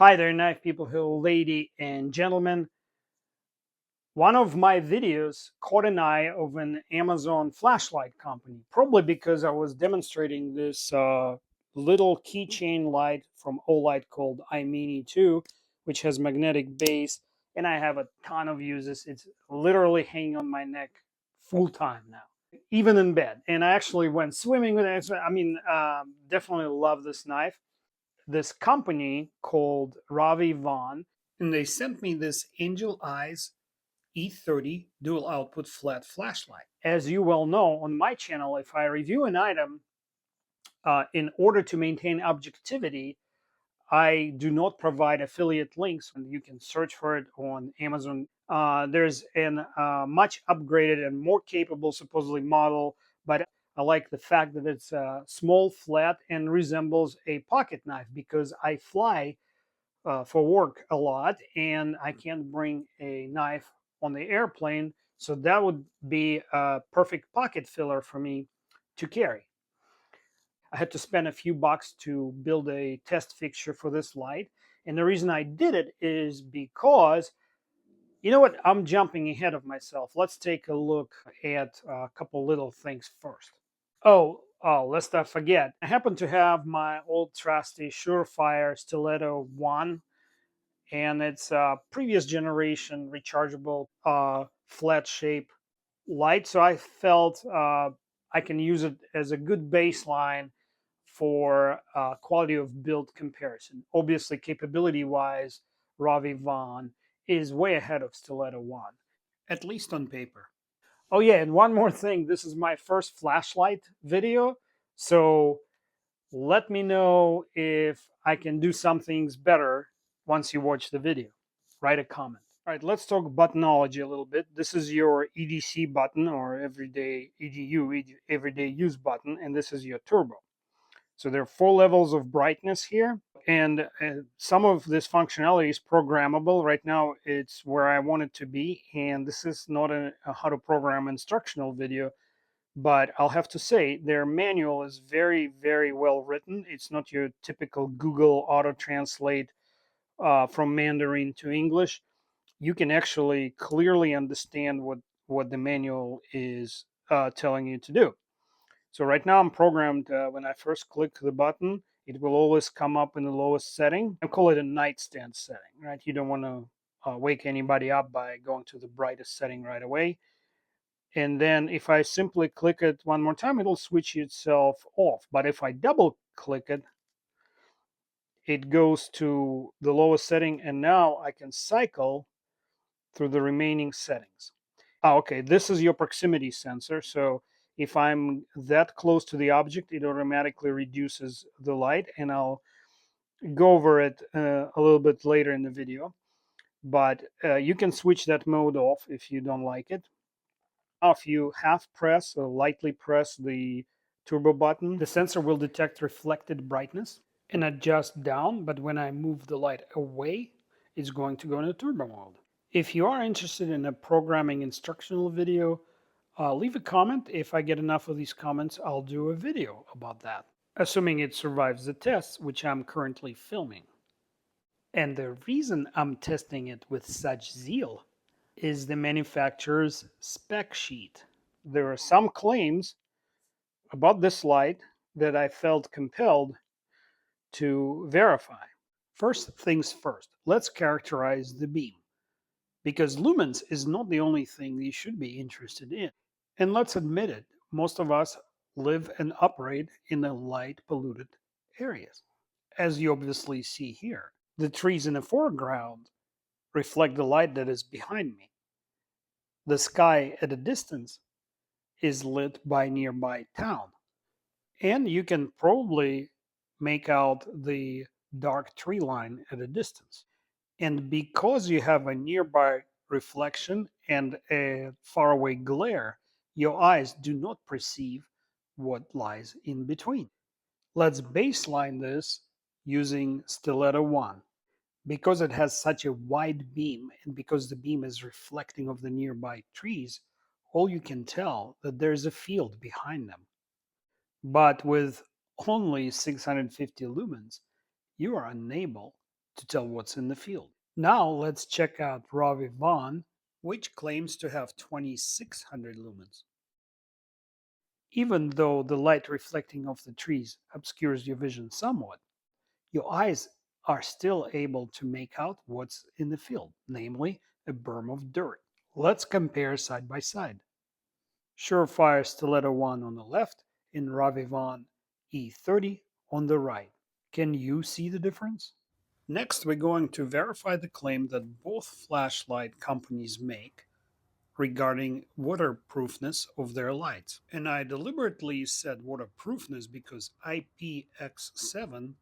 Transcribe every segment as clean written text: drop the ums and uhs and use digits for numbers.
Hi there, knife people, hello, lady and gentlemen. One of my videos caught an eye of an Amazon flashlight company, probably because I was demonstrating this little keychain light from Olight called iMini 2, which has magnetic base, and I have a ton of uses. It's literally hanging on my neck full time now, even in bed. And I actually went swimming with it. Definitely love this knife. This company called RovyVon, and they sent me this Angel Eyes E-30 dual output flat flashlight. As you well know, on my channel, if I review an item, in order to maintain objectivity, I do not provide affiliate links, and you can search for it on Amazon. There's an much upgraded and more capable, supposedly, model, but I like the fact that it's small, flat, and resembles a pocket knife because I fly for work a lot and I can't bring a knife on the airplane. So that would be a perfect pocket filler for me to carry. I had to spend a few bucks to build a test fixture for this light. And the reason I did it is because, you know what, I'm jumping ahead of myself. Let's take a look at a couple little things first. Let's not forget. I happen to have my old trusty Surefire Stiletto 1, and it's a previous generation rechargeable flat shape light. So I felt I can use it as a good baseline for quality of build comparison. Obviously, capability wise, RovyVon is way ahead of Stiletto 1, at least on paper. Oh, yeah, and one more thing, this is my first flashlight video. So let me know if I can do some things better once you watch the video. Write a comment. All right, let's talk buttonology a little bit. This is your EDC button, or everyday EDU, everyday use button, and this is your turbo. So there are 4 levels of brightness here, and some of this functionality is programmable. Right now, it's where I want it to be, and this is not a how to program instructional video, but I'll have to say their manual is very, very well written. It's not your typical Google auto translate from Mandarin to English. You can actually clearly understand what the manual is telling you to do. So right now I'm programmed, when I first click the button, it will always come up in the lowest setting. I call it a nightstand setting, right? You don't want to wake anybody up by going to the brightest setting right away. And then if I simply click it one more time, it'll switch itself off. But if I double click it, it goes to the lowest setting, and now I can cycle through the remaining settings. Okay, this is your proximity sensor. So if I'm that close to the object, it automatically reduces the light, and I'll go over it a little bit later in the video. But you can switch that mode off if you don't like it. If you half press or lightly press the turbo button, the sensor will detect reflected brightness and adjust down, but when I move the light away, it's going to go into turbo mode. If you are interested in a programming instructional video, leave a comment. If I get enough of these comments, I'll do a video about that, assuming it survives the tests, which I'm currently filming. And the reason I'm testing it with such zeal is the manufacturer's spec sheet. There are some claims about this light that I felt compelled to verify. First things first, let's characterize the beam, because lumens is not the only thing you should be interested in. And let's admit it, most of us live and operate in the light polluted areas. As you obviously see here, the trees in the foreground reflect the light that is behind me. The sky at a distance is lit by nearby town. And you can probably make out the dark tree line at a distance. And because you have a nearby reflection and a faraway glare, your eyes do not perceive what lies in between. Let's baseline this using Stiletto 1. Because it has such a wide beam, and because the beam is reflecting of the nearby trees, all you can tell that there's a field behind them. But with only 650 lumens, you are unable to tell what's in the field. Now let's check out RovyVon, which claims to have 2600 lumens. Even though the light reflecting off the trees obscures your vision somewhat, your eyes are still able to make out what's in the field, namely a berm of dirt. Let's compare side by side. Surefire Stiletto 1 on the left and RovyVon E-30 on the right. Can you see the difference? Next, we're going to verify the claim that both flashlight companies make regarding waterproofness of their lights. And I deliberately said waterproofness because IPX7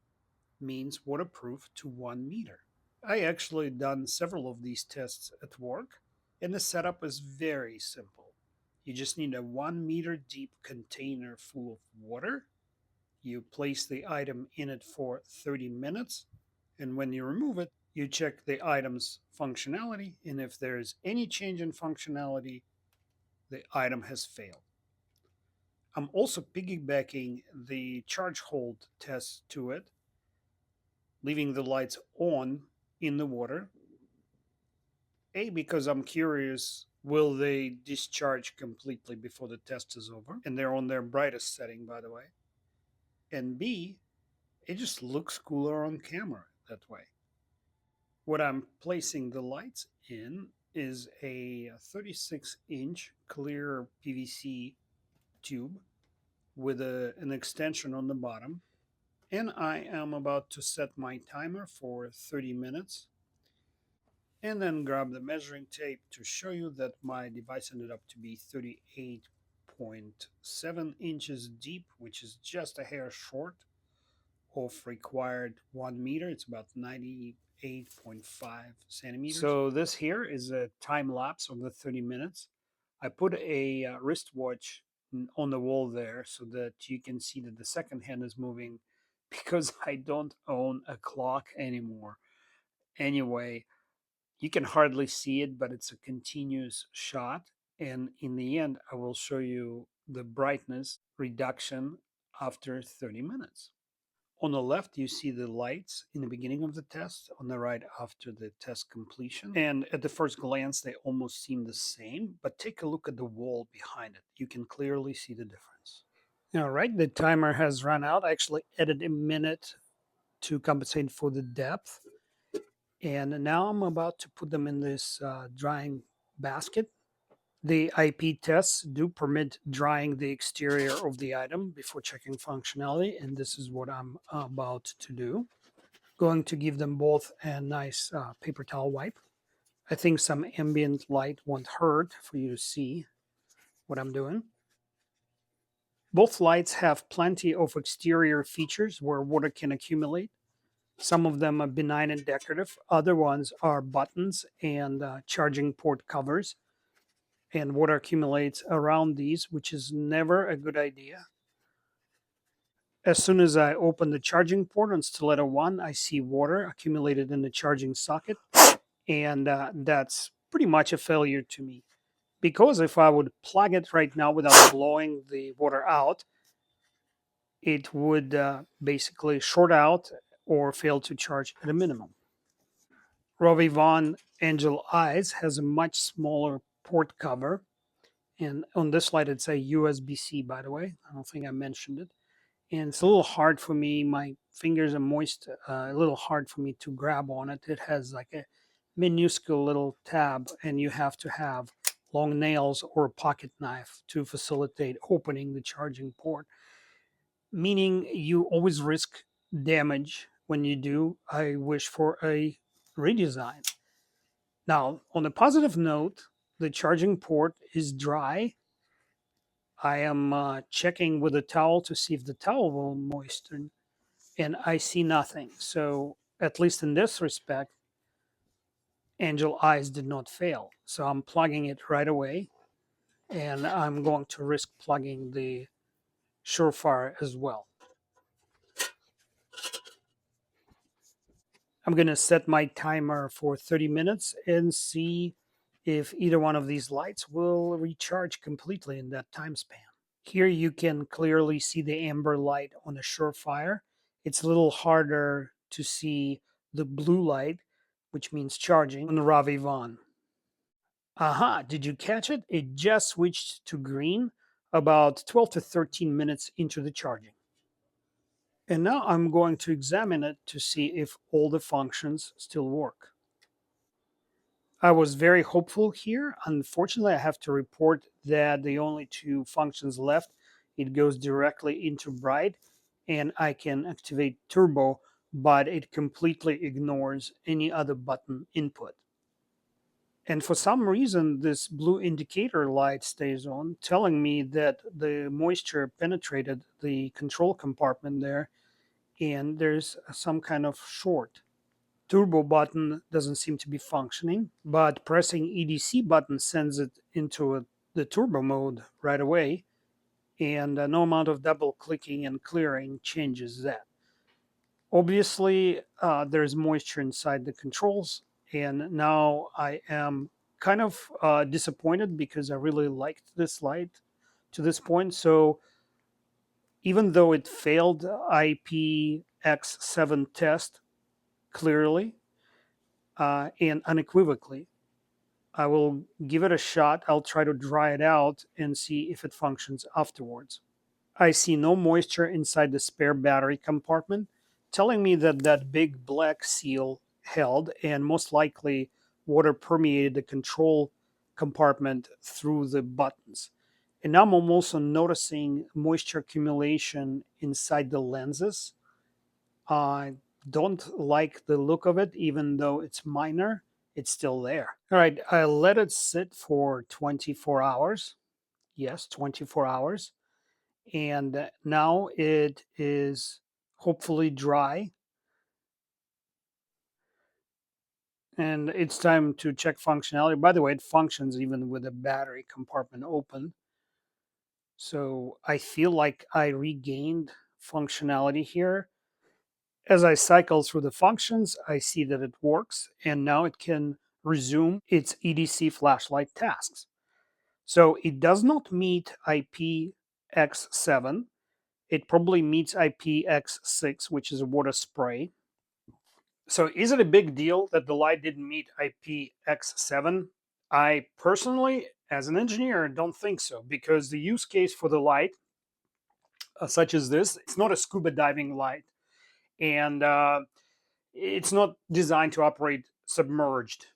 means waterproof to 1 meter. I actually done several of these tests at work, and the setup is very simple. You just need a 1 meter deep container full of water. You place the item in it for 30 minutes, and when you remove it, you check the item's functionality, and if there's any change in functionality, the item has failed. I'm also piggybacking the charge hold test to it, leaving the lights on in the water. Because I'm curious, will they discharge completely before the test is over? And they're on their brightest setting, by the way. And B, it just looks cooler on camera that way. What I'm placing the lights in is a 36-inch clear PVC tube with an extension on the bottom. And I am about to set my timer for 30 minutes and then grab the measuring tape to show you that my device ended up to be 38.7 inches deep, which is just a hair short of required 1 meter. It's about 98.5 centimeters. So this here is a time lapse of the 30 minutes. I put a wristwatch on the wall there so that you can see that the second hand is moving because I don't own a clock anymore. Anyway, you can hardly see it, but it's a continuous shot. And in the end, I will show you the brightness reduction after 30 minutes. On the left, you see the lights in the beginning of the test, on the right after the test completion. And at the first glance, they almost seem the same, but take a look at the wall behind it. You can clearly see the difference. All right, the timer has run out. I actually added a minute to compensate for the depth. And now I'm about to put them in this drying basket. The IP tests do permit drying the exterior of the item before checking functionality, and this is what I'm about to do. Going to give them both a nice paper towel wipe. I think some ambient light won't hurt for you to see what I'm doing. Both lights have plenty of exterior features where water can accumulate. Some of them are benign and decorative. Other ones are buttons and charging port covers. And water accumulates around these, which is never a good idea. As soon as I open the charging port on Stiletto 1, I see water accumulated in the charging socket. And that's pretty much a failure to me. Because if I would plug it right now without blowing the water out, it would basically short out or fail to charge at a minimum. RovyVon Angel Eyes has a much smaller port cover. And on this slide, it's a USB-C, by the way. I don't think I mentioned it. And it's a little hard for me. My fingers are moist, a little hard for me to grab on it. It has like a minuscule little tab, and you have to have long nails or a pocket knife to facilitate opening the charging port, meaning you always risk damage when you do. I wish for a redesign. Now, on a positive note, the charging port is dry. I am checking with a towel to see if the towel will moisten, and I see nothing. So, at least in this respect, Angel Eyes did not fail. So, I'm plugging it right away, and I'm going to risk plugging the Surefire as well. I'm going to set my timer for 30 minutes and see if either one of these lights will recharge completely in that time span. Here you can clearly see the amber light on the Surefire. It's a little harder to see the blue light, which means charging, on the RovyVon. Aha, did you catch it? It just switched to green about 12 to 13 minutes into the charging. And now I'm going to examine it to see if all the functions still work. I was very hopeful here. Unfortunately, I have to report that the only two functions left, it goes directly into bright, and I can activate turbo, but it completely ignores any other button input. And for some reason, this blue indicator light stays on, telling me that the moisture penetrated the control compartment there, and there's some kind of short. Turbo button doesn't seem to be functioning, but pressing EDC button sends it into the turbo mode right away, and no amount of double clicking and clearing changes that. Obviously, there's moisture inside the controls, and now I am kind of disappointed because I really liked this light to this point. So even though it failed IPX7 test clearly and unequivocally, I will give it a shot. I'll try to dry it out and see if it functions afterwards. I see no moisture inside the spare battery compartment, telling me that that big black seal held, and most likely water permeated the control compartment through the buttons. And now I'm also noticing moisture accumulation inside the lenses. I don't like the look of it, even though it's minor, it's still there. All right, I let it sit for 24 hours. Yes, 24 hours. And now it is hopefully dry. And it's time to check functionality. By the way, it functions even with the battery compartment open. So I feel like I regained functionality here. As I cycle through the functions, I see that it works, and now it can resume its EDC flashlight tasks. So it does not meet IPX7. It probably meets IPX6, which is a water spray. So is it a big deal that the light didn't meet IPX7? I personally, as an engineer, don't think so, because the use case for the light, such as this, it's not a scuba diving light. And it's not designed to operate submerged.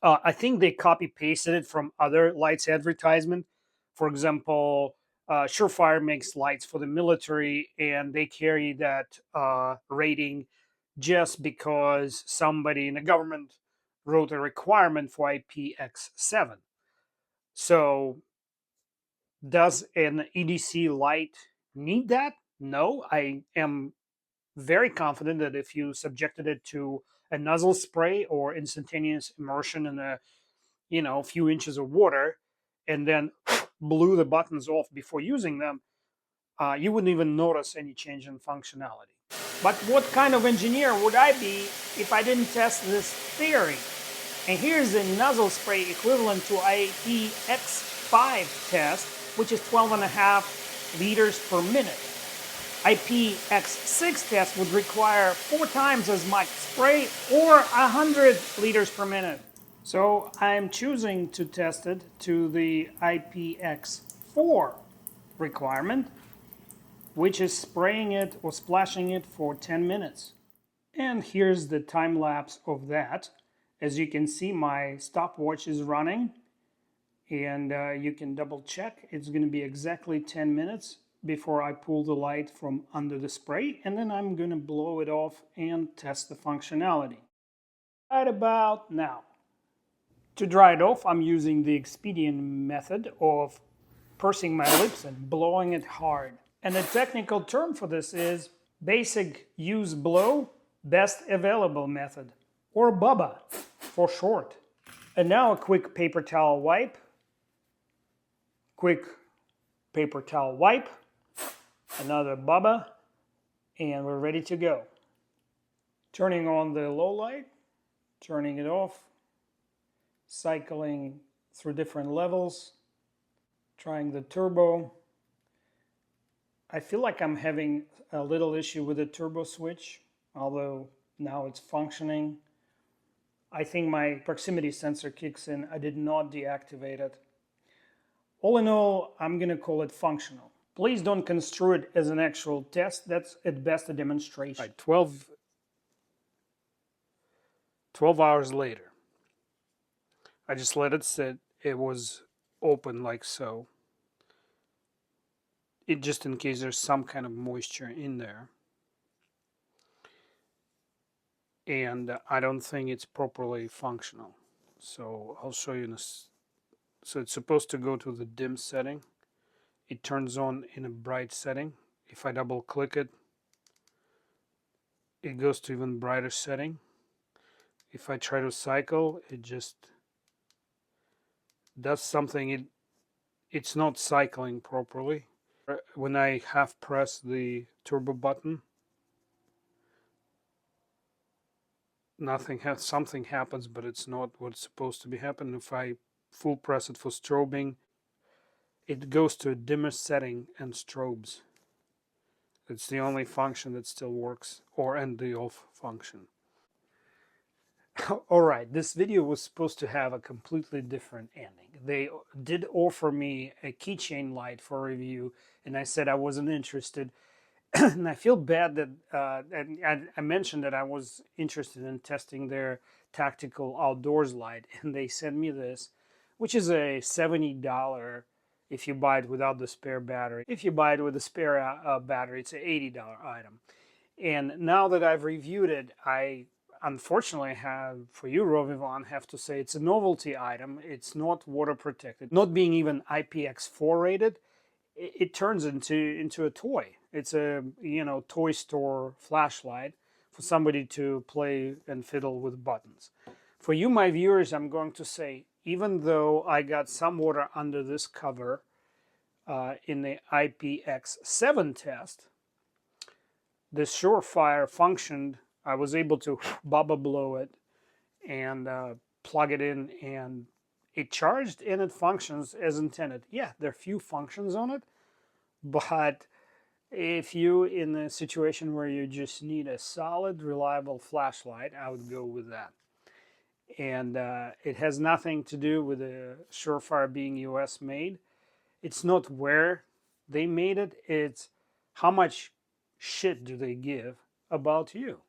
I think they copy pasted it from other lights advertisement. For example, Surefire makes lights for the military, and they carry that rating just because somebody in the government wrote a requirement for IPX7. So, does an EDC light need that? No, I am very confident that if you subjected it to a nozzle spray or instantaneous immersion in a few inches of water and then blew the buttons off before using them, you wouldn't even notice any change in functionality. But what kind of engineer would I be if I didn't test this theory? And here's the nozzle spray equivalent to IPX5 test, which is 12.5 liters per minute. IPX6 test would require 4 times as much spray or 100 liters per minute. So I'm choosing to test it to the IPX4 requirement, which is spraying it or splashing it for 10 minutes. And here's the time lapse of that. As you can see, my stopwatch is running, and you can double check. It's going to be exactly 10 minutes before I pull the light from under the spray, and then I'm going to blow it off and test the functionality. Right about now. To dry it off, I'm using the expedient method of pursing my lips and blowing it hard. And the technical term for this is basic use blow, best available method, or BUBBA for short. And now a quick paper towel wipe. Quick paper towel wipe. Another BUBBA, and we're ready to go. Turning on the low light, turning it off, cycling through different levels, trying the turbo. I feel like I'm having a little issue with the turbo switch, although Now it's functioning. I think my proximity sensor kicks in. I did not deactivate it. All in all, I'm going to call it functional. Please don't construe it as an actual test. That's at best a demonstration. Right, 12 hours later. I just let it sit. It was open like so. It just in case there's some kind of moisture in there. And I don't think it's properly functional. So I'll show you this. So it's supposed to go to the dim setting. It turns on in a bright setting. If I double click it, it goes to even brighter setting. If I try to cycle, it just does something. It's not cycling properly. When I half press the turbo button, something happens, but it's not what's supposed to be happening. If I full press it for strobing, it goes to a dimmer setting and strobes. It's the only function that still works, and the off function. Alright, this video was supposed to have a completely different ending. They did offer me a keychain light for review, and I said I wasn't interested. And I feel bad that I mentioned that I was interested in testing their tactical outdoors light, and they sent me this, which is a $70 if you buy it without the spare battery. If you buy it with a spare battery, it's an $80 item. And now that I've reviewed it, I unfortunately for you, RovyVon, have to say it's a novelty item. It's not water protected. Not being even IPX4 rated, it turns into a toy. It's a toy store flashlight for somebody to play and fiddle with buttons. For you, my viewers, I'm going to say, even though I got some water under this cover in the IPX7 test, the Surefire functioned. I was able to bubble blow it and plug it in, and it charged and it functions as intended. Yeah, there are few functions on it, but if you in a situation where you just need a solid, reliable flashlight, I would go with that. And it has nothing to do with the Surefire being US made. It's not where they made it, it's how much shit do they give about you.